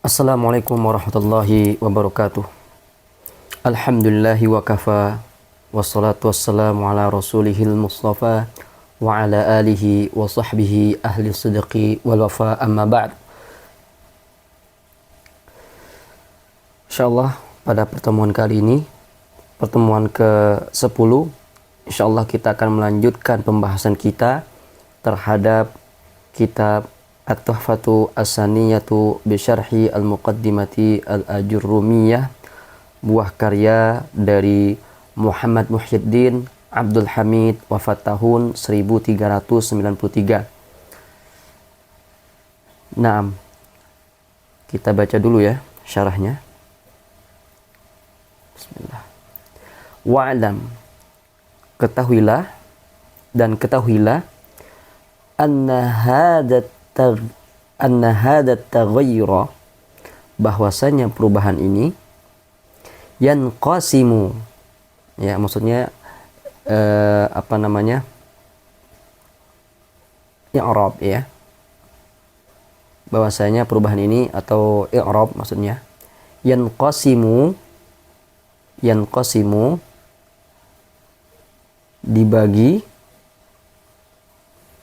Assalamualaikum warahmatullahi wabarakatuh. Alhamdulillahi wa kafa. Wassalatu wassalamu ala rasulihil mustafa wa ala alihi wa sahbihi ahli sidqi wal wafa, amma ba'd. Insyaallah pada pertemuan kali ini, pertemuan ke-10, insyaallah kita akan melanjutkan pembahasan kita terhadap kitab At-Tuhfatu As-Saniyatu Bisyarhi Al-Muqaddimati Al-Ajurrumiyah, buah karya dari Muhammad Muhyiddin Abdul Hamid, wafat tahun 1393. Nah, kita baca dulu ya syarahnya. Bismillah. Wa'lam, ketahuilah dan ketahuilah anna hadat taghayyura, bahwasanya perubahan ini yanqasimu, ya maksudnya i'rab, ya, bahwasanya perubahan ini atau i'rab maksudnya yanqasimu dibagi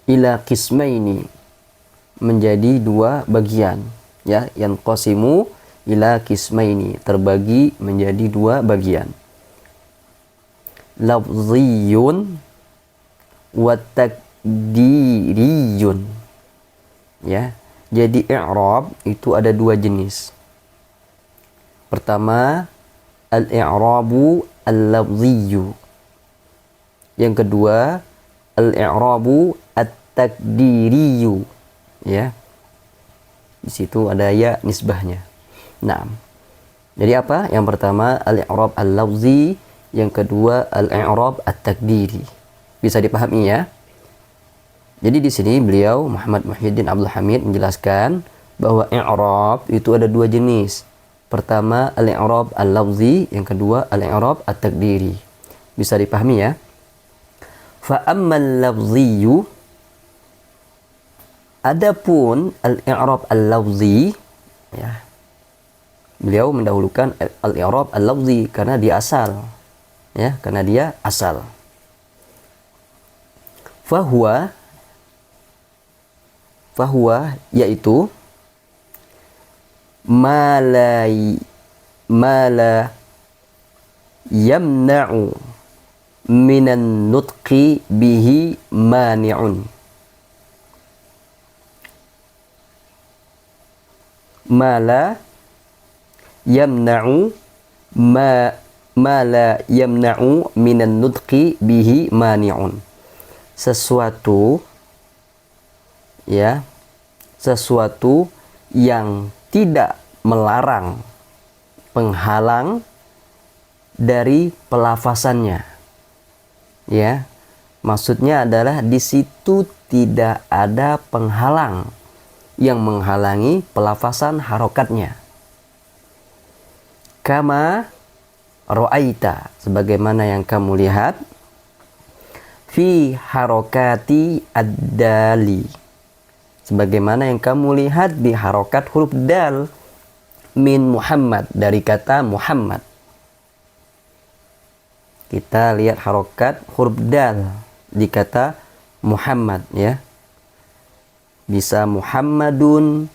ila qismaini, menjadi dua bagian, ya, yanqasimu ila qismaini, terbagi menjadi dua bagian, lafziyun wa takdiriyun, ya. Jadi i'rab itu ada dua jenis. Pertama, al-i'rabu al-lafziyu. Yang kedua, al-i'rabu at-takdiriyu, ya. Di situ ada ya nisbahnya. Nah, jadi apa? Yang pertama al-i'rab al-lafzi, yang kedua al-i'rab at-takdiri. Bisa dipahami ya? Jadi di sini beliau Muhammad Muhyiddin Abdul Hamid menjelaskan bahwa i'rab itu ada dua jenis. Pertama al-i'rab al-lafzi, yang kedua al-i'rab at-takdiri. Bisa dipahami ya? Fa ammal lafziyu, adapun al-i'rab al-lafzi, ya, beliau mendahulukan al-i'rab al-lafzi karena dia asal, ya, karena dia asal. Fahuwa yaitu ma la yamna'u minan nutqi bihi mani'un. Ma la yamna'u minan nutqi bihi mani'un. Sesuatu, ya, sesuatu yang tidak melarang, penghalang dari pelafasannya, ya. Maksudnya adalah di situ tidak ada penghalang yang menghalangi pelafasan harokatnya. Kama ra'aita, sebagaimana yang kamu lihat, fi harokati ad-dali, sebagaimana yang kamu lihat di harokat huruf dal, min Muhammad, dari kata Muhammad. Kita lihat harokat huruf dal di kata Muhammad, ya. Bisa Muhammadun,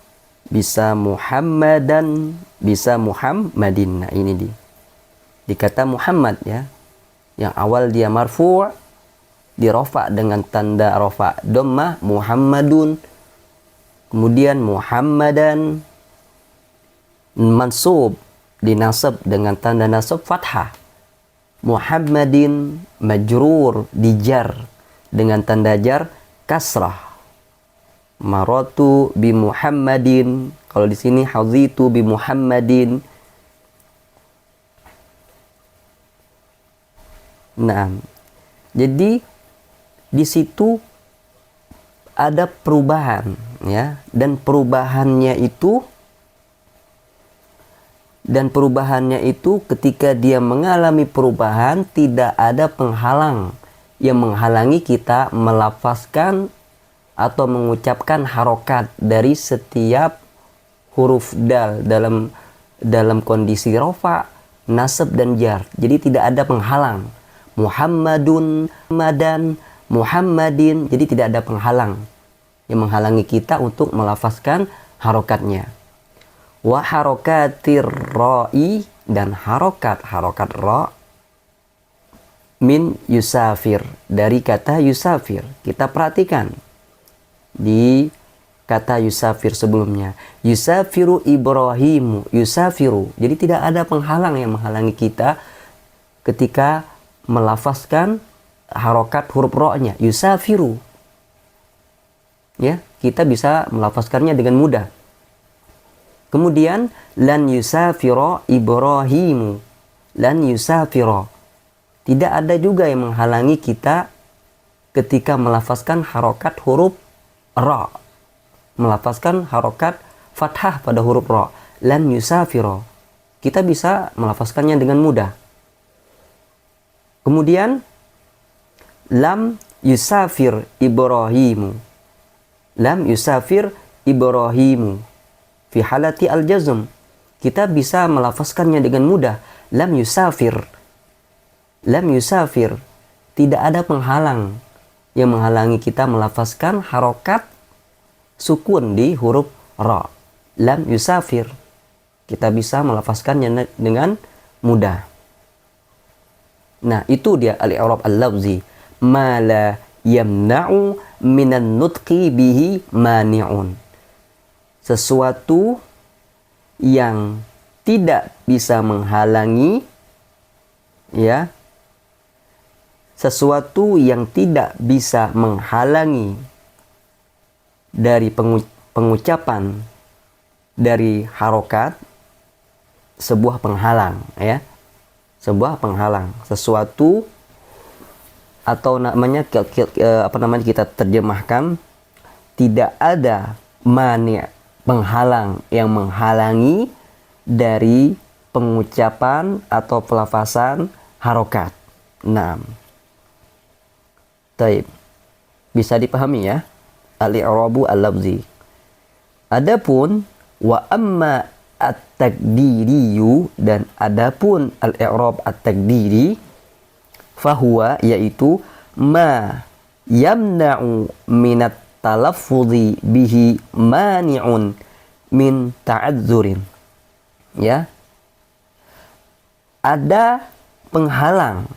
bisa Muhammadan, bisa Muhammadin. Nah, ini di kata Muhammad, ya, yang awal dia marfu', dirofa dengan tanda rofa dhammah, Muhammadun. Kemudian Muhammadan mansub, dinasab dengan tanda nasab fathah. Muhammadin majrur, dijar dengan tanda jar kasrah. Maratu bi Muhammadin, kalau di sini hazitu bi Muhammadin. Nah, jadi di situ ada perubahan, ya, dan perubahannya itu ketika dia mengalami perubahan tidak ada penghalang yang menghalangi kita melafazkan atau mengucapkan harokat dari setiap huruf dal dalam kondisi rofa, nasab dan jar. Jadi tidak ada penghalang. Muhammadun, Muhammadan, Muhammadin. Jadi tidak ada penghalang yang menghalangi kita untuk melafazkan harokatnya. Wa harokatir ra'i, dan harokat ra min yusafir, dari kata yusafir. Kita perhatikan di kata yusafir sebelumnya. Yusafiru Ibrahimu, yusafiru. Jadi tidak ada penghalang yang menghalangi kita ketika melafazkan harokat huruf ro-nya. Yusafiru. Ya, kita bisa melafazkannya dengan mudah. Kemudian lan yusafiro Ibrahimu. Lan yusafiro. Tidak ada juga yang menghalangi kita ketika melafazkan harokat huruf ra. Melafazkan harokat fathah pada huruf ra. Lan yusafiro. Kita bisa melafazkannya dengan mudah. Kemudian lam yusafir Ibrahimu. Lam yusafir Ibrahimu. Fi halati al-jazm. Kita bisa melafazkannya dengan mudah. Lam yusafir. Lam yusafir. Tidak ada penghalang yang menghalangi kita melafazkan harokat sukun di huruf ra. Lam yusafir. Kita bisa melafazkannya dengan mudah. Nah, itu dia al-i'rab al-lafzi. Ma la yamna'u minan nutqi bihi mani'un. Sesuatu yang tidak bisa menghalangi, ya, sesuatu yang tidak bisa menghalangi dari pengucapan dari harokat, sebuah penghalang, ya, sebuah penghalang, sesuatu, atau namanya kita terjemahkan, tidak ada mani', penghalang yang menghalangi dari pengucapan atau pelafasan harokat. Nah, taib, bisa dipahami ya al-i'rabu al-lafzi. Adapun wa amma at-takdiriyu, dan adapun al-i'rab at-takdiri, fahuwa, yaitu ma yamna'u minat talaffudhi bihi mani'un min ta'adzurin. Ya, ada penghalang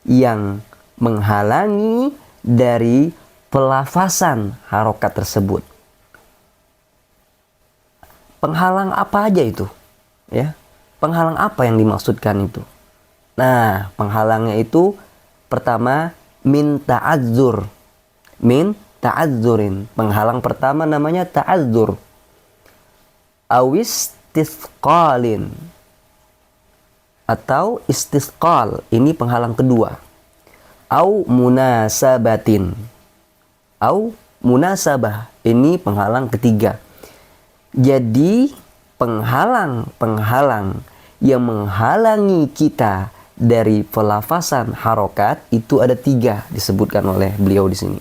yang menghalangi dari pelafasan harokat tersebut. Penghalang apa aja itu? Ya, penghalang apa yang dimaksudkan itu? Nah, penghalangnya itu pertama min ta'azzur. Min ta'azzurin. Penghalang pertama namanya ta'azzur. Awis istisqalin, atau istisqal. Ini penghalang kedua. Au munasabatin. Au munasabah. Ini penghalang ketiga. Jadi penghalang-penghalang yang menghalangi kita dari pelafasan harokat itu ada 3 disebutkan oleh beliau di sini.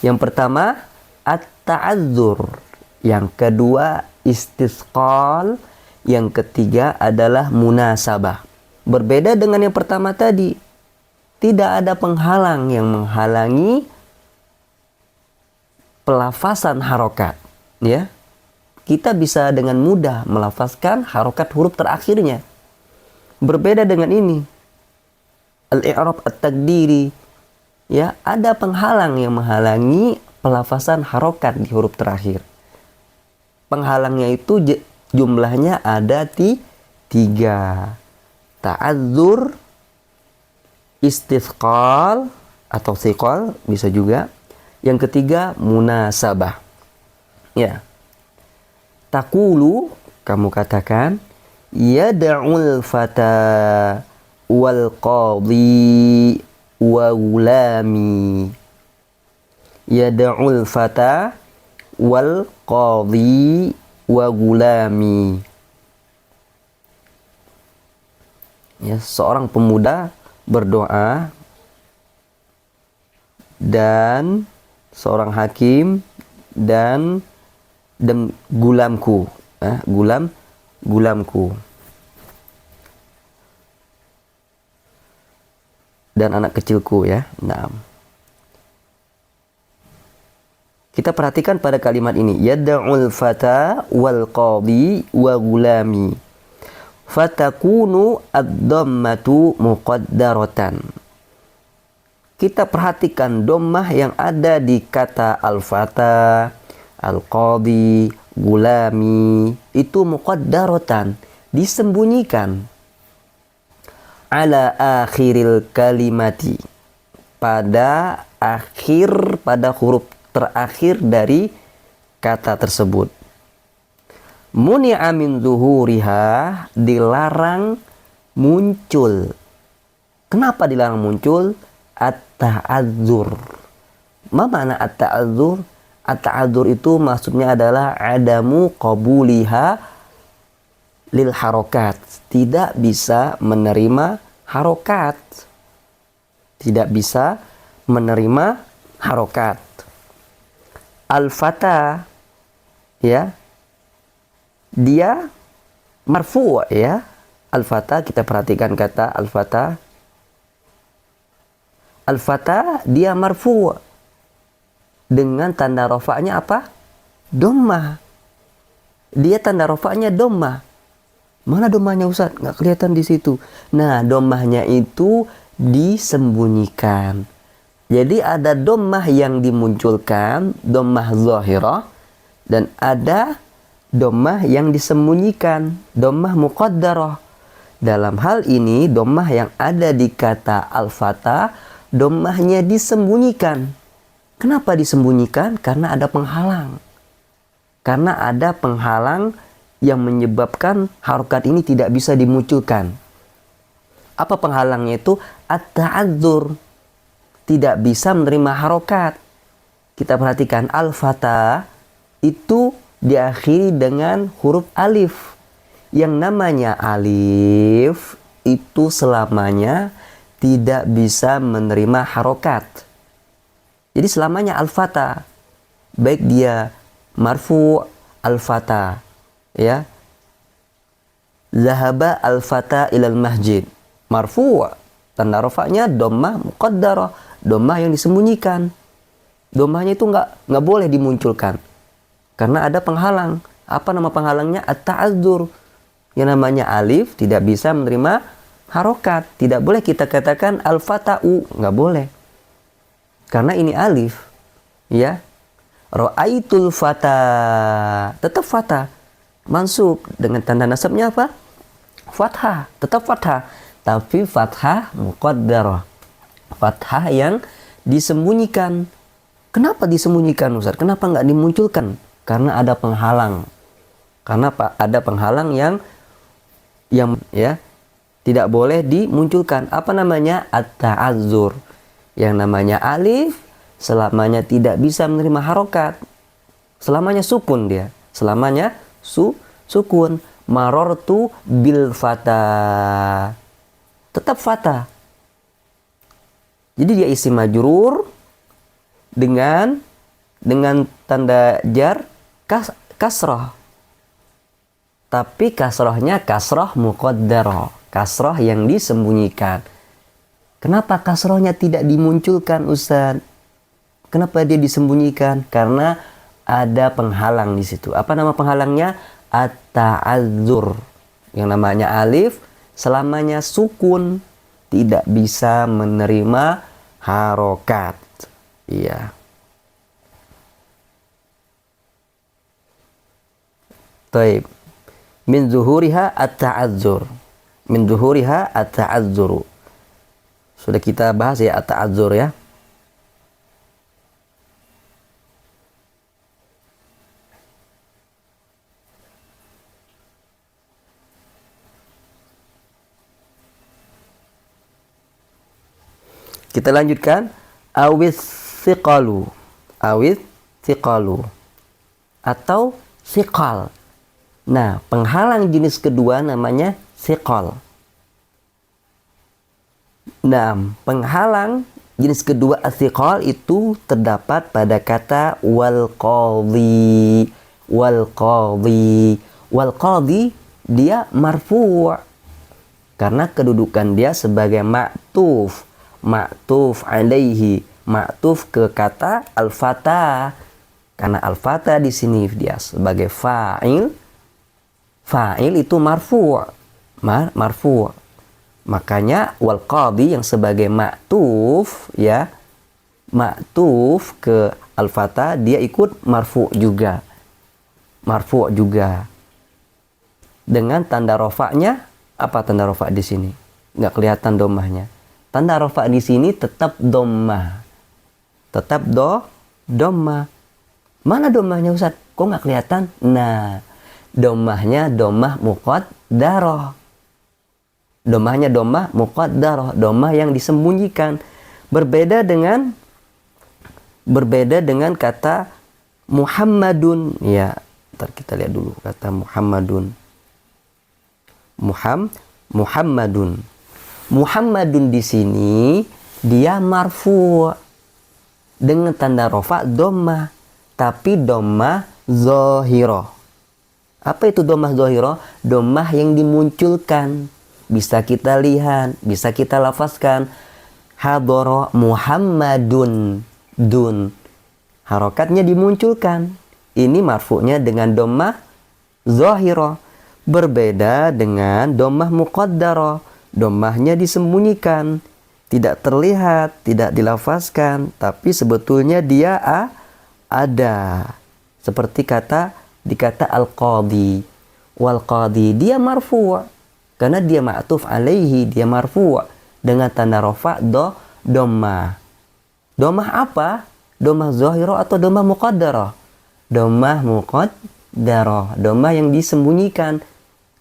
Yang pertama at-ta'azzur, yang kedua istisqal, yang ketiga adalah munasabah. Berbeda dengan yang pertama tadi, tidak ada penghalang yang menghalangi pelafasan harokat. Ya, kita bisa dengan mudah melafazkan harokat huruf terakhirnya. Berbeda dengan ini, al-i'rab at-takdiri, ya, ada penghalang yang menghalangi pelafasan harokat di huruf terakhir. Penghalangnya itu jumlahnya ada 3. Ta'azzur, istisqal atau siqal bisa juga. Yang ketiga munasabah. Ya. Taqulu, kamu katakan, yad'ul fata wal qadhi wa gulami. Yad'ul fata wal qadhi wa gulami. Ya, seorang pemuda berdoa dan seorang hakim dan gulamku. gulamku. Dan anak kecilku ya. Nah, kita perhatikan pada kalimat ini, yad'ul fata wal qadi wa gulami fatakunu ad-dhammatu muqaddaratan. Kita perhatikan dhammah yang ada di kata al-fata, al-qadi, gulami, itu muqaddaratan, disembunyikan. Ala akhiril kalimati, pada huruf terakhir dari kata tersebut. Muni'a min zuhuriha, dilarang muncul. Kenapa dilarang muncul? At-ta'adzur. Ma makna at-ta'adzur? At-ta'adzur itu maksudnya adalah adamu qabuliha lil harokat, tidak bisa menerima harokat, tidak bisa menerima harokat. Al-fata, ya, dia marfu, ya. Al-fata, kita perhatikan kata al-fata. Al-fata dia marfu dengan tanda rafa'nya apa? Dhammah. Dia tanda rafa'nya dhammah. Mana dhammahnya Ustaz? Nggak kelihatan di situ. Nah, dhammahnya itu disembunyikan. Jadi ada dhammah yang dimunculkan, dhammah zahirah, dan ada dhammah yang disembunyikan, dhammah muqaddarah. Dalam hal ini dhammah yang ada di kata al-fata, dhammahnya disembunyikan. Kenapa disembunyikan? Karena ada penghalang. Karena ada penghalang yang menyebabkan harokat ini tidak bisa dimunculkan. Apa penghalangnya itu? At-ta'adzur, tidak bisa menerima harokat. Kita perhatikan al-fata itu diakhiri dengan huruf alif. Yang namanya alif itu selamanya tidak bisa menerima harokat. Jadi selamanya al-fata, baik dia marfu al-fata, ya, zahaba al-fata ilal masjid, marfu, tanda rafa'nya dhammah muqaddarah, dhammah yang disembunyikan. Dhammahnya itu nggak boleh dimunculkan karena ada penghalang. Apa nama penghalangnya? At-ta'adzur. Yang namanya alif tidak bisa menerima harokat. Tidak boleh kita katakan al-fata'u, nggak boleh. Karena ini alif, ya. Ra'aitul fata, tetap fata, mansub dengan tanda nasabnya apa? Fathah, tetap fathah, tapi fathah muqaddarah, fathah yang disembunyikan. Kenapa disembunyikan Ustaz? Kenapa nggak dimunculkan? Karena ada penghalang. Karena ada penghalang yang ya tidak boleh dimunculkan. Apa namanya? At-ta'adzur. Yang namanya alif selamanya tidak bisa menerima harokat. Selamanya sukun dia. Selamanya sukun. Marortu bil fata, tetap fata. Jadi dia isim majrur dengan tanda jar kasrah. Tapi kasrahnya kasrah muqaddarah, kasrah yang disembunyikan. Kenapa kasrahnya tidak dimunculkan Ustaz? Kenapa dia disembunyikan? Karena ada penghalang di situ. Apa nama penghalangnya? At-ta'adzur. Yang namanya alif selamanya sukun, tidak bisa menerima harokat. Iya. Taib. Min zuhuriha at-ta'adzur. Min zuhuriha at-ta'adzuru. Sudah kita bahas ya at-ta'adzur ya. Kita lanjutkan. Awis thiqalu. Awis thiqalu. Atau thiqal. Nah, penghalang jenis kedua namanya thiqal. Nah, penghalang jenis kedua thiqal itu terdapat pada kata wal qadhi. Wal qadhi. Wal qadhi dia marfu' karena kedudukan dia sebagai ma'tuf alaihi, ma'tuf ke kata al-fata. Karena al-fata di sini dia sebagai fa'il itu marfu'. Makanya wal qadhi yang sebagai ma'tuf ya, ma'tuf ke al-fata dia ikut marfu' juga. Dengan tanda rofaknya. Apa tanda rofa di sini? Nggak kelihatan domahnya. Tanda rofa di sini tetap domah. Domah. Mana domahnya Ustaz? Kok nggak kelihatan? Nah, domahnya domah muqaddarah. Domahnya domah muqaddarah. Domah yang disembunyikan. Berbeda dengan kata Muhammadun. Ya, ntar kita lihat dulu kata Muhammadun. Muhammadun di sini dia marfu' dengan tanda rofa dhammah, tapi dhammah zahirah. Apa itu dhammah zahirah? Dhammah yang dimunculkan. Bisa kita lihat, bisa kita lafazkan. Hadara Muhammadun, dun. Harokatnya dimunculkan. Ini marfu'nya dengan dhammah zahirah. Berbeda dengan dhammah muqaddarah. Dhammahnya disembunyikan, tidak terlihat, tidak dilafazkan, tapi sebetulnya dia ada. Seperti di kata al-qadhi. Wal qadhi dia marfu' karena dia ma'tuf alaihi, dia marfu' dengan tanda rafa' dhammah. Dhammah apa? Dhammah zahirah atau dhammah muqaddarah? Dhammah muqaddarah, dhammah yang disembunyikan.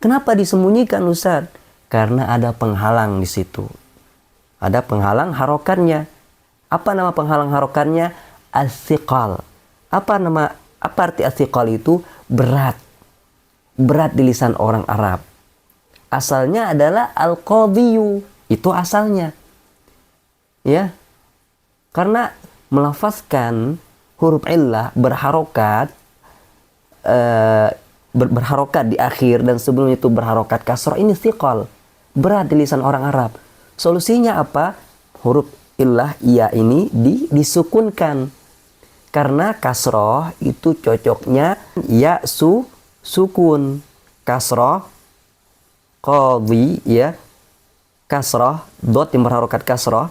Kenapa disembunyikan Ustaz? Karena ada penghalang di situ. Ada penghalang harokatnya. Apa nama penghalang harokatnya? As-siqal. Apa arti as-siqal itu? Berat. Berat di lisan orang Arab. Asalnya adalah al-qadhiyu. Itu asalnya. Ya. Karena melafazkan huruf illah berharokat berharokat di akhir dan sebelum itu berharokat kasroh, ini thiqal, berat di lisan orang Arab. Solusinya apa? Huruf illah ya ini disukunkan, karena kasroh itu cocoknya ya sukun. Kasroh qadhi ya, kasroh dot yang berharokat kasroh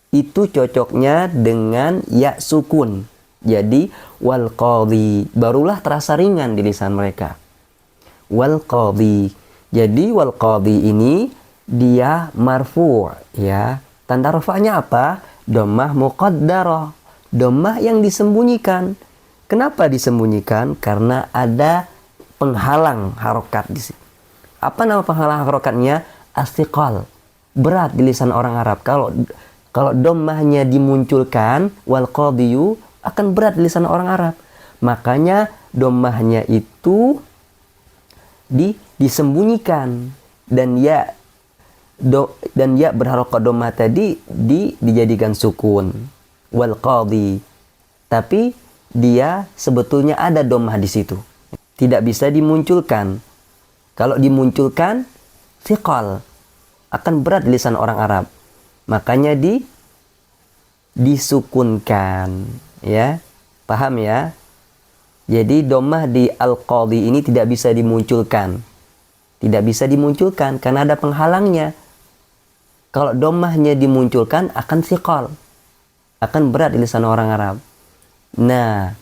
itu cocoknya dengan ya sukun. Jadi wal qadhi barulah terasa ringan di lisan mereka. Wal qadhi. Jadi wal qadhi ini dia marfu' ya. Tanda rafa'nya apa? Dhammah muqaddarah. Dhammah yang disembunyikan. Kenapa disembunyikan? Karena ada penghalang harokat di sini. Apa nama penghalang harokatnya? As-siqal. Berat di lisan orang Arab. Kalau dhammahnya dimunculkan wal qadhiyu akan berat di lisan orang Arab. Makanya dhammahnya itu disembunyikan dan ya berharokat dhammah tadi dijadikan sukun wal qadhi. Tapi dia sebetulnya ada dhammah di situ. Tidak bisa dimunculkan. Kalau dimunculkan thiqal, akan berat di lisan orang Arab. Makanya disukunkan. Ya, paham ya? Jadi dhammah di al-qadhi ini tidak bisa dimunculkan. Tidak bisa dimunculkan karena ada penghalangnya. Kalau dhammahnya dimunculkan akan thiqal. Akan berat di lisan orang Arab. Nah,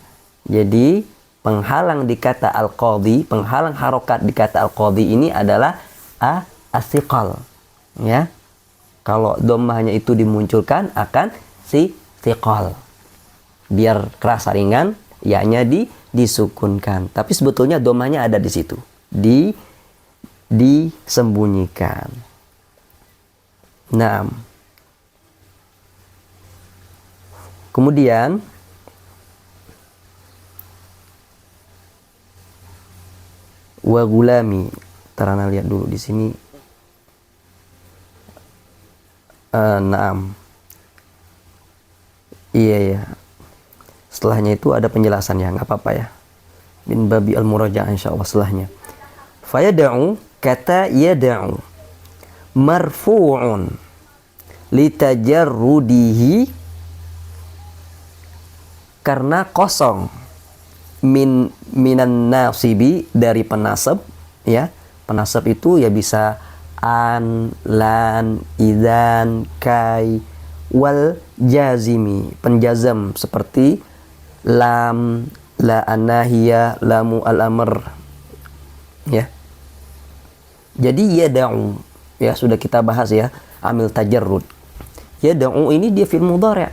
jadi penghalang di kata al-qadhi, penghalang harokat di kata al-qadhi ini adalah as-thiqal. Ya. Kalau dhammahnya itu dimunculkan akan thiqal. Biar kerasa ringan, ya-nya disukunkan. Tapi sebetulnya dhammahnya ada di situ. Disembunyikan. Nah. Kemudian wa gulami. Tarana lihat dulu di sini. Naam. Iya ya. Setelahnya itu ada penjelasan ya, nggak apa-apa ya. Bin babi al-muraja'ah insyaallah setelahnya. Fayada'u, kata yada'u marfu'un litajarrudihi, karena kosong, minan nasibi, dari penasab, ya. Penasab itu ya bisa an, lan, idan, kai, wal jazimi, penjazam seperti lam, la anahiyah, lamu al-amr, ya. Jadi yada'u, ya sudah kita bahas ya, amil tajarrud. Yada'u ini dia fi'il mudhari'.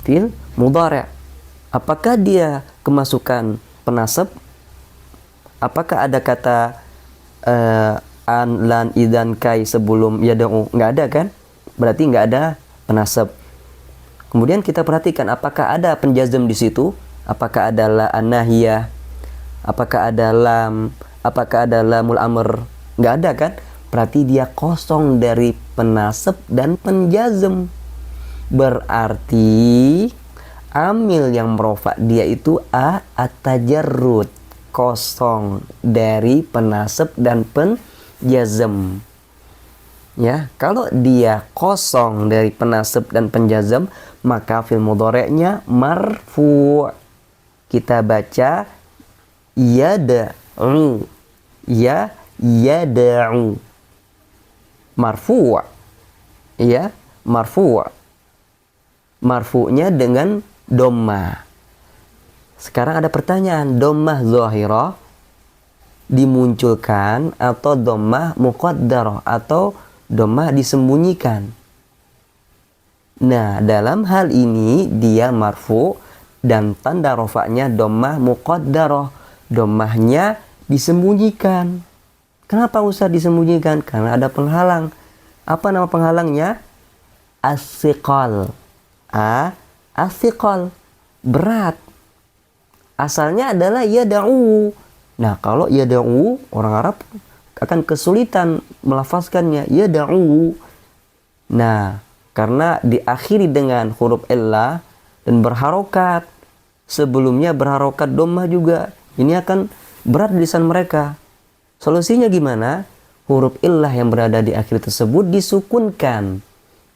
Fi'il mudhari'. Apakah dia kemasukan penasab? Apakah ada kata an, lan, idan, kai sebelum yada'u? Nggak ada kan? Berarti nggak ada penasab. Kemudian kita perhatikan apakah ada penjazam di situ? Apakah ada la anahiyah? Apakah ada lam? Apakah ada lamul amr? Nggak ada kan? Berarti dia kosong dari penasab dan penjazam. Berarti amil yang merofa dia itu at-tajarrud, kosong dari penasab dan penjazam. Ya, kalau dia kosong dari penasab dan penjazam, maka fi'il mudhari'nya marfu'. Kita baca yada'u, yada'u, marfu', ya, marfu'. Marfu'nya dengan dhammah. Sekarang ada pertanyaan, dhammah zahirah dimunculkan atau dhammah muqaddarah atau dhammah disembunyikan? Nah, dalam hal ini dia marfu' dan tanda rofaknya dhammah muqaddarah. Dhammahnya disembunyikan. Kenapa Ustaz disembunyikan? Karena ada penghalang. Apa nama penghalangnya? As-siqal. As-siqal, berat. Asalnya adalah yada'u. Nah, kalau yada'u, orang Arab akan kesulitan melafazkannya, yada'u. Nah, karena diakhiri dengan huruf illah dan berharokat. Sebelumnya berharokat dhammah juga. Ini akan berat di lisan mereka. Solusinya gimana? Huruf illah yang berada di akhir tersebut disukunkan.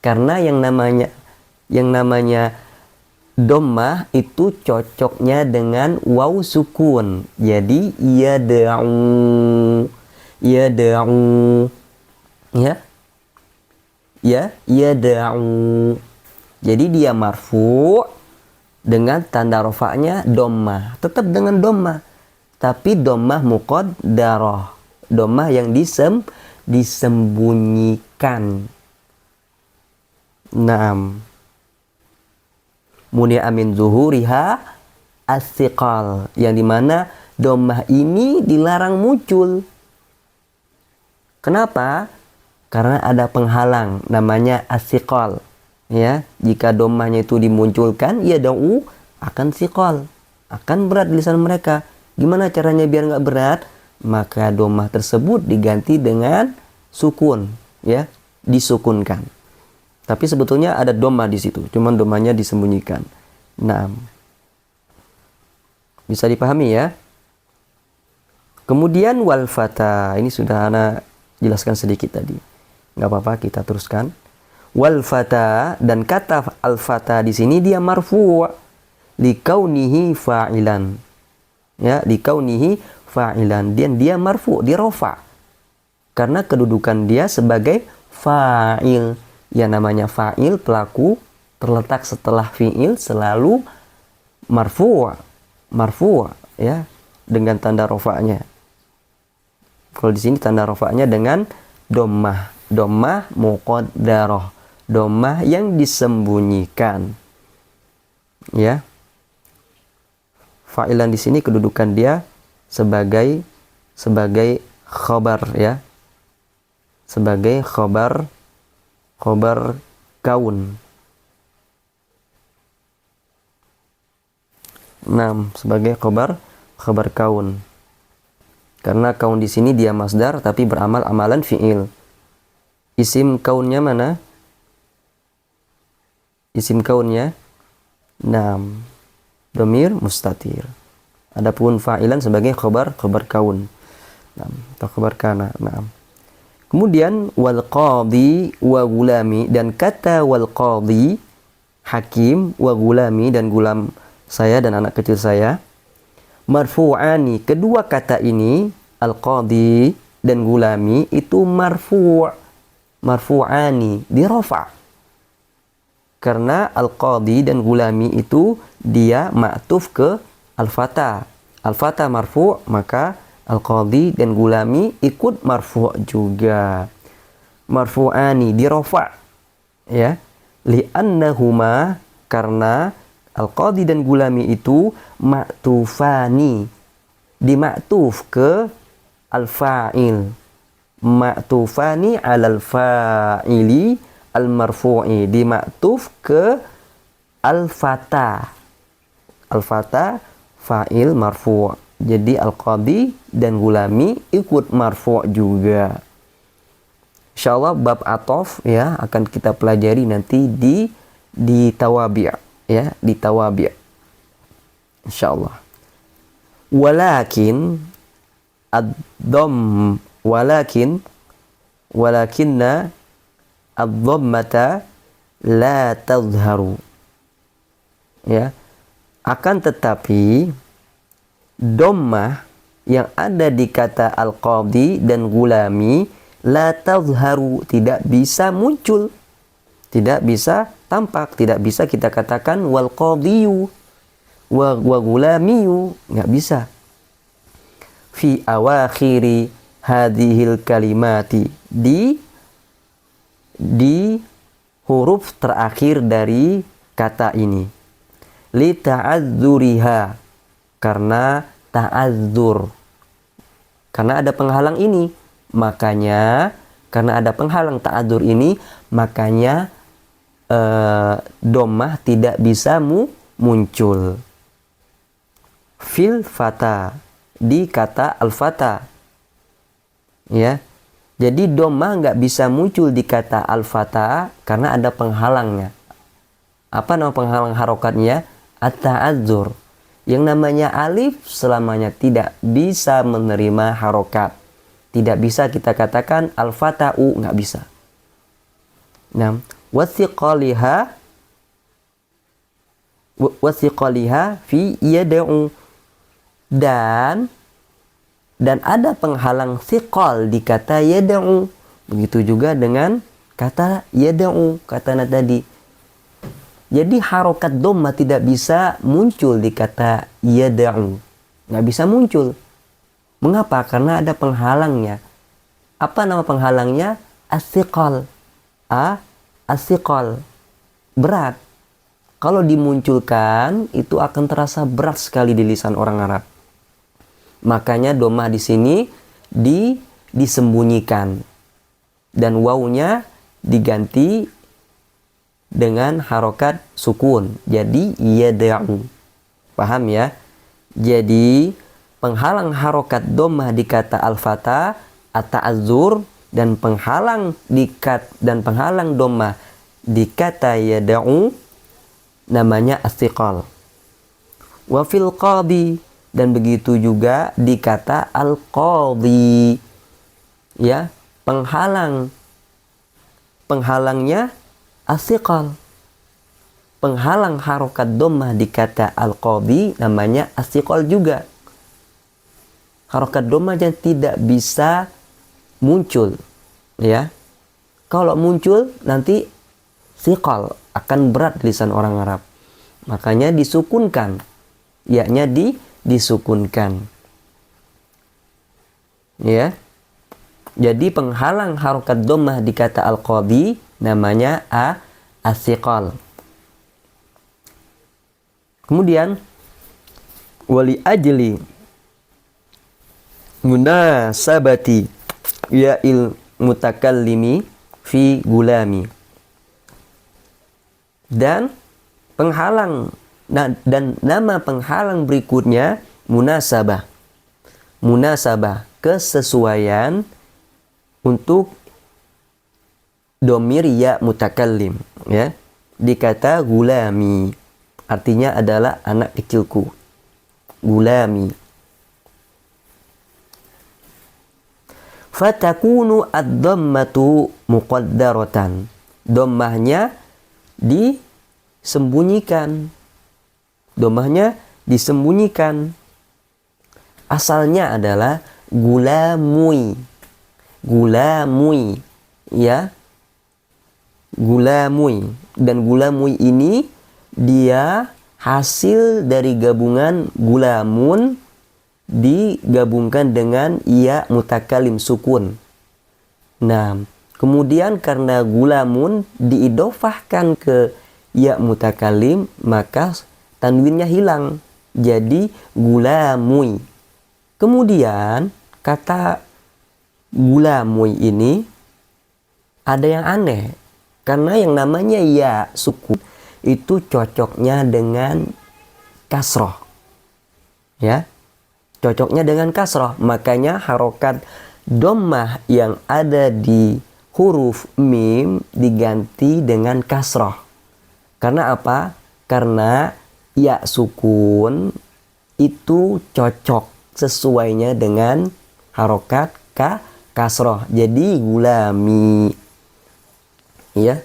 Karena yang namanya dhammah itu cocoknya dengan waw sukun. Jadi yada'u, yada'u, ya, yada'u. Jadi dia marfu' dengan tanda rofaknya dhammah, tetap dengan dhammah, tapi dhammah muqaddarah, dhammah yang disembunyikan. Naam. Muni'a min zuhuriha as-siqal, yang dimana dhammah ini dilarang muncul. Kenapa? Karena ada penghalang namanya as-siqal. Ya, jika dhammahnya itu dimunculkan, yada'u akan siqal, akan berat di lisan mereka. Gimana caranya biar nggak berat? Maka dhammah tersebut diganti dengan sukun, ya, disukunkan. Tapi sebetulnya ada dhammah di situ, cuman dhammahnya disembunyikan. Nah, bisa dipahami ya. Kemudian wal fata, ini sudah ana jelaskan sedikit tadi. Nggak apa-apa, kita teruskan. Wal fata, dan kata al fata di sini dia marfu' likaunihi fa'ilan. Ya, likaunihi fa'ilan, dan dia marfu', dia rofa. Karena kedudukan dia sebagai fa'il. Ya, namanya fa'il, pelaku, terletak setelah fi'il selalu marfu', ya, dengan tanda rofa'nya. Kalau di sini tanda rofa'nya dengan dhammah, dhammah muqaddarah, dhammah yang disembunyikan. Ya. Fa'ilan di sini kedudukan dia sebagai khabar, ya. Sebagai khabar kaun. Nah, sebagai khabar kaun. Karena kaun di sini dia masdar tapi beramal amalan fi'il. Isim kaunnya mana? Isim kaunnya nam, dhamir mustatir. Adapun fa'ilan sebagai khabar kaun. Nah, atau khabar kana. Nah. Kemudian wal qadhi wa gulami, dan kata wal qadhi hakim wa gulami dan gulam saya dan anak kecil saya, marfu'ani, kedua kata ini al qadhi dan gulami itu marfu'ani, dirofa. Karena al qadhi dan gulami itu dia ma'tuf ke al fata. Al fata marfu', maka al qadhi dan gulami ikut marfu' juga. Marfu'ani dirofa, ya, li'annahuma, karena al qadhi dan gulami itu ma'tufani, dimaktuf ke al fa'il, ma'tufani alal fa'ili al marfu'i, dimaktuf ke al fata fa'il marfu'. Jadi al-qadhi dan gulami ikut marfu' juga. Insyaallah bab atof ya akan kita pelajari nanti di tawabi', ya, di tawabi'. Insyaallah. Walakinna ad-dhammata la tadhharu. Ya. Akan tetapi dhammah yang ada di kata al-qadhi dan gulami la tadhharu, tidak bisa muncul, tidak bisa tampak, tidak bisa kita katakan wal qadhiyu wa gulamiyu, nggak bisa. Fi awakhiri hadhil kalimati, di huruf terakhir dari kata ini, li ta'adzuriha, karena ta'adzur, karena ada penghalang ini, makanya karena ada penghalang ta'adzur ini, makanya dhammah tidak bisa muncul. Fil fata, di kata al-fata, ya. Jadi dhammah nggak bisa muncul di kata al-fata karena ada penghalangnya. Apa nama penghalang harokatnya? At-ta'adzur. Yang namanya alif selamanya tidak bisa menerima harokat. Tidak bisa kita katakan al-fata'u, nggak bisa. Nah, wasiqaliha fi yad'u, dan ada penghalang siqal di kata yad'u. Begitu juga dengan kata yad'u, kata tadi. Jadi harokat dhammah tidak bisa muncul di kata yad'u. Nggak bisa muncul. Mengapa? Karena ada penghalangnya. Apa nama penghalangnya? As-siqal. As-siqal. Berat. Kalau dimunculkan, itu akan terasa berat sekali di lisan orang Arab. Makanya dhammah di sini disembunyikan. Dan wawunya diganti dengan harokat sukun, jadi yad'u. Paham ya? Jadi penghalang harokat dhammah di kata al-fata at-ta'azzur, dan penghalang dhammah di kata yad'u namanya as-siqal. Wa fil qadhi, dan begitu juga di kata al-qadhi, ya, penghalangnya as-siqal. Penghalang harokat dhammah di kata al-qadhi namanya as-siqal juga. Harokat dhammah yang tidak bisa muncul, ya. Kalau muncul nanti siqal, akan berat di lisan orang Arab. Makanya disukunkan, yaknya disukunkan. Ya. Jadi penghalang harokat dhammah di kata al-qadhi namanya as-siqal. Kemudian wali ajli munasabati ya'il mutakallimi fi gulami, dan penghalang dan nama penghalang berikutnya munasabah, kesesuaian untuk domir ya mutakallim, ya, di kata gulami, artinya adalah anak kecilku, gulami. Fatakunu ad-dhammatu muqaddaratan. Dhammahnya disembunyikan. Dhammahnya disembunyikan. Asalnya adalah gulamui. Gulamui, ya. Gulamui. Dan gulamui ini dia hasil dari gabungan gulamun digabungkan dengan ya mutakalim sukun. Nah, kemudian karena gulamun diidofahkan ke ya mutakalim, maka tanwinnya hilang. Jadi gulamui. Kemudian kata gulamui ini ada yang aneh. Karena yang namanya ya sukun itu cocoknya dengan kasroh. Ya. Cocoknya dengan kasroh. Makanya harokat dhammah yang ada di huruf mim diganti dengan kasroh. Karena apa? Karena ya sukun itu cocok sesuainya dengan harokat kasroh. Jadi gulami. Ya.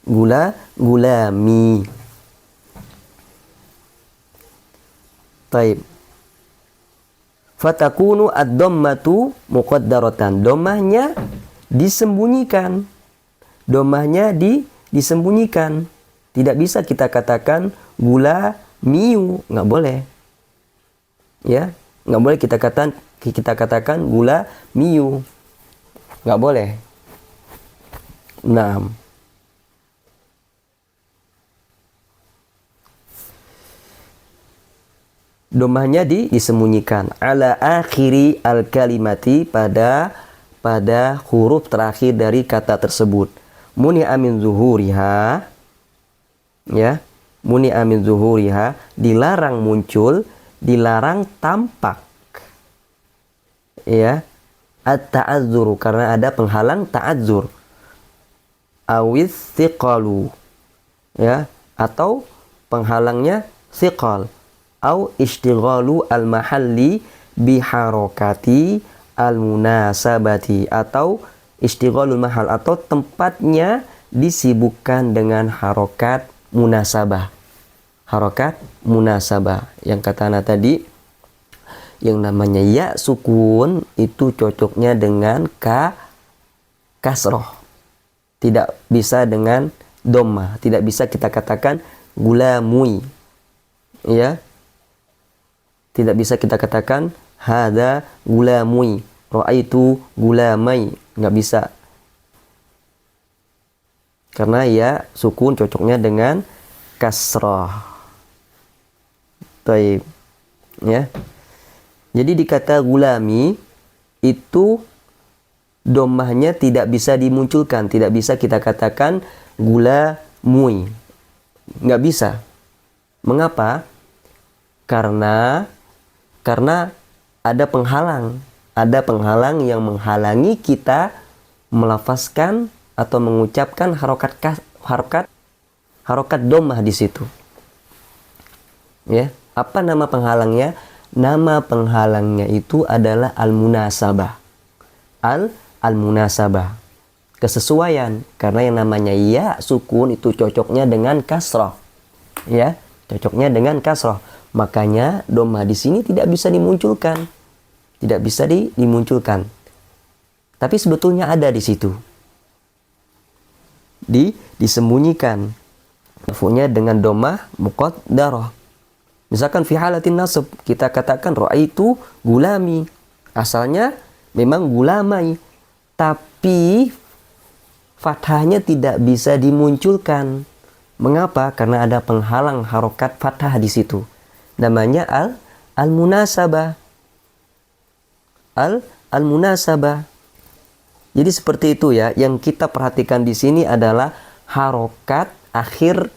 Gulami. Taib. Fatakunu ad-dhammatu muqaddaratan. Dhammahnya disembunyikan. Dhammahnya disembunyikan. Tidak bisa kita katakan gula miu, nggak boleh. Ya, nggak boleh kita katakan gula miu. Nggak boleh. Nah, dhammahnya disembunyikan ala akhiri al-kalimati pada huruf terakhir dari kata tersebut. Muni'a min zuhuriha, ya, muni'a min zuhuriha, dilarang muncul, dilarang tampak. Ya, at-ta'azzuru, karena ada penghalang ta'azzur. Awis thiqalu, ya, atau penghalangnya thiqal. Au ishtighalu al-mahalli biharokati al-munasabati, atau ishtighalul mahal, atau tempatnya disibukkan dengan harokat munasabah. Harokat munasabah. Yang kata ana tadi, yang namanya ya sukun itu cocoknya dengan kasroh. Tidak bisa dengan dhammah. Tidak bisa kita katakan gulamui. Ya. Tidak bisa kita katakan hada gulamui, ra'aitu gulamai. Nggak bisa. Karena ya sukun cocoknya dengan kasrah. Taib. Ya. Jadi di kata gulami itu dhammahnya tidak bisa dimunculkan, tidak bisa kita katakan gulamui. Nggak bisa. Mengapa? Karena ada penghalang yang menghalangi kita melafazkan atau mengucapkan harokat dhammah di situ. Ya, apa nama penghalangnya? Nama penghalangnya itu adalah al-munasabah. Al-munasabah. Kesesuaian, karena yang namanya ya sukun itu cocoknya dengan kasrah. Ya, cocoknya dengan kasrah. Makanya dhammah di sini tidak bisa dimunculkan. Tidak bisa dimunculkan. Tapi sebetulnya ada di situ. Disembunyikan. Marfu'nya dengan dhammah muqaddarah. Misalkan fi halatin nasab, kita katakan ra'aitu gulami. Asalnya memang gulamai. Tapi fathahnya tidak bisa dimunculkan. Mengapa? Karena ada penghalang harokat fathah di situ. Namanya al-munasabah. Al-munasabah. Jadi seperti itu ya. Yang kita perhatikan di sini adalah harokat akhir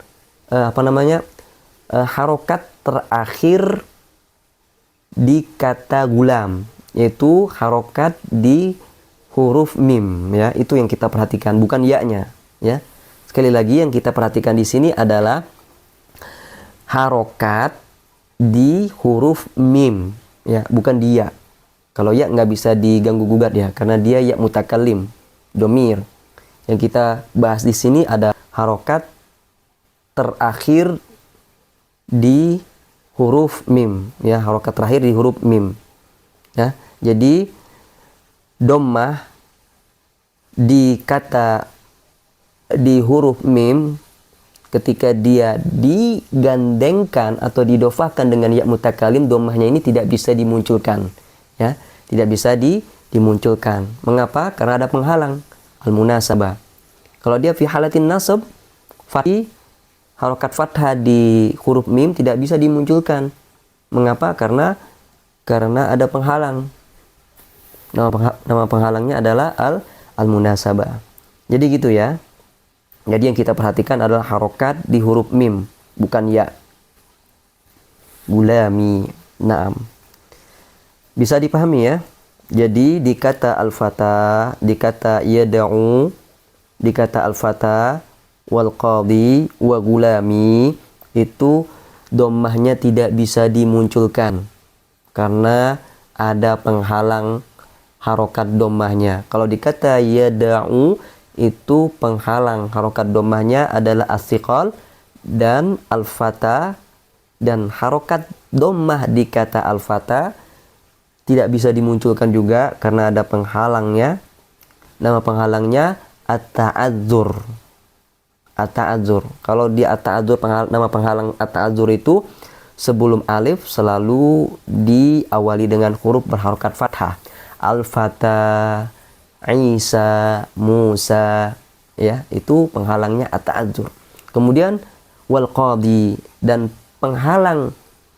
harokat terakhir di kata gulam, yaitu harokat di huruf mim, ya. Itu yang kita perhatikan, bukan ya-nya, ya. Sekali lagi yang kita perhatikan di sini adalah harokat di huruf mim, ya, bukan dia. Kalau ya nggak bisa diganggu gugat ya, karena dia ya mutakallim, domir. Yang kita bahas di sini ada harokat terakhir di huruf mim, ya, harokat terakhir di huruf mim. Ya, jadi dhammah di huruf mim ketika dia digandengkan atau didofahkan dengan ya mutakalim, dhammahnya ini tidak bisa dimunculkan, ya, tidak bisa dimunculkan. Mengapa? Karena ada penghalang, al-munasabah. Kalau dia fi halatin nasab, harokat fathah di huruf mim tidak bisa dimunculkan. Mengapa? Karena ada penghalang. Nama penghalangnya adalah al-munasabah. Jadi gitu ya. Jadi yang kita perhatikan adalah harokat di huruf mim, bukan ya. Gulami, naam. Bisa dipahami ya. Jadi di kata al-fata, di kata yada'u, di kata al-fata, wal qadi, wa gulami, itu dhammahnya tidak bisa dimunculkan karena ada penghalang harokat dhammahnya. Kalau di kata yada'u, itu penghalang harokat dhammahnya adalah as-siqal dan al-fata, dan harokat dhammah di kata al-fata tidak bisa dimunculkan juga karena ada penghalangnya. Nama penghalangnya at-ta'adzur. At-ta'adzur. Kalau di at-ta'adzur, nama penghalang at-ta'adzur itu sebelum alif selalu diawali dengan huruf berharokat fathah. Al-fata, Isa, Musa, ya, itu penghalangnya at-ta'adzur. Kemudian wal qadi, dan penghalang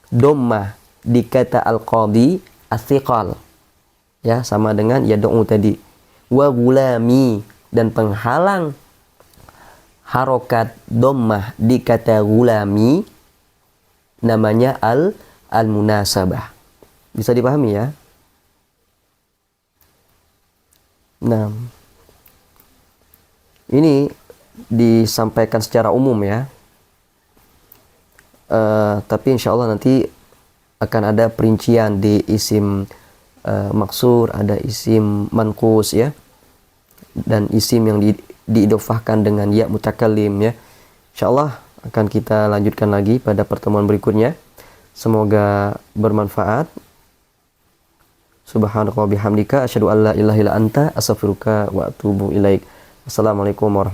dhammah di kata al-qadi as-siqal, ya, sama dengan yad'u tadi. Wa gulami, dan penghalang harokat dhammah di kata gulami namanya al-munasabah. Bisa dipahami ya? Nah, ini disampaikan secara umum ya. Tapi insya Allah nanti akan ada perincian di isim maksur, ada isim manqus ya, dan isim yang diidofahkan dengan ya mutakallim ya. Insya Allah akan kita lanjutkan lagi pada pertemuan berikutnya. Semoga bermanfaat. Subhanaka wa bihamdika asyhadu an la ilaha illa anta astaghfiruka wa atubu ilaik. Assalamualaikum warahmatullahi wabarakatuh.